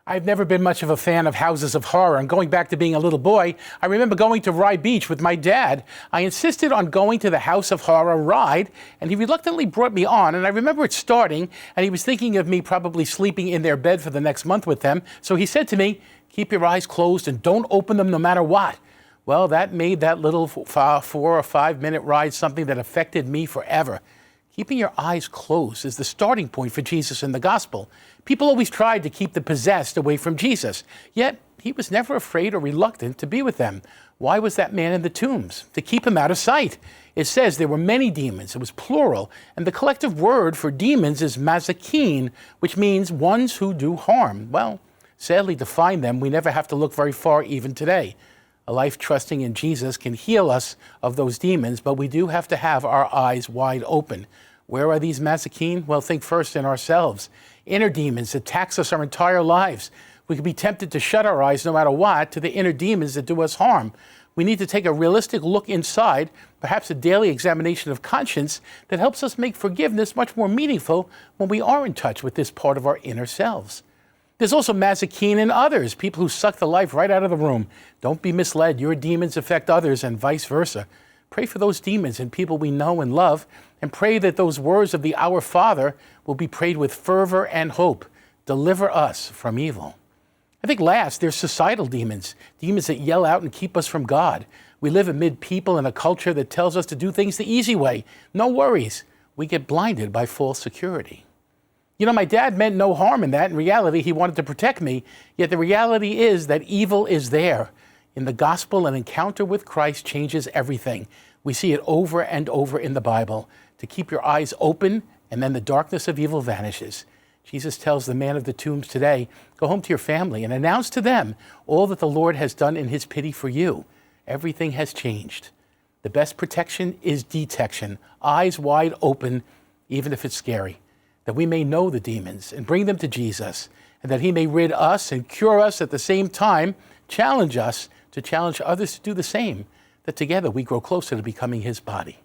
I've never been much of a fan of houses of horror, and going back to being a little boy, I remember going to Rye Beach with my dad. I insisted on going to the House of Horror ride, and he reluctantly brought me on, and I remember it starting, and he was thinking of me probably sleeping in their bed for the next month with them, so he said to me, "Keep your eyes closed and don't open them no matter what." Well, that made that little 4 or 5 minute ride something that affected me forever. Keeping your eyes closed is the starting point for Jesus in the gospel. People always tried to keep the possessed away from Jesus, yet he was never afraid or reluctant to be with them. Why was that man in the tombs? To keep him out of sight. It says there were many demons. It was plural, and the collective word for demons is mazakin, which means ones who do harm. Well, sadly, to find them, we never have to look very far even today. A life trusting in Jesus can heal us of those demons, but we do have to have our eyes wide open. Where are these mazakin? Well, think first in ourselves. Inner demons that tax us our entire lives. We can be tempted to shut our eyes no matter what to the inner demons that do us harm. We need to take a realistic look inside, perhaps a daily examination of conscience that helps us make forgiveness much more meaningful when we are in touch with this part of our inner selves. There's also mazakin in others, people who suck the life right out of the room. Don't be misled. Your demons affect others and vice versa. Pray for those demons in people we know and love, and pray that those words of the Our Father will be prayed with fervor and hope. Deliver us from evil. I think last, there's societal demons, demons that yell out and keep us from God. We live amid people in a culture that tells us to do things the easy way. No worries. We get blinded by false security. You know, my dad meant no harm in that. In reality, he wanted to protect me. Yet the reality is that evil is there. In the gospel, an encounter with Christ changes everything. We see it over and over in the Bible. To keep your eyes open, and then the darkness of evil vanishes. Jesus tells the man of the tombs today, go home to your family and announce to them all that the Lord has done in his pity for you. Everything has changed. The best protection is detection. Eyes wide open, even if it's scary. That we may know the demons and bring them to Jesus, and that he may rid us and cure us at the same time, challenge us to challenge others to do the same, that together we grow closer to becoming his body.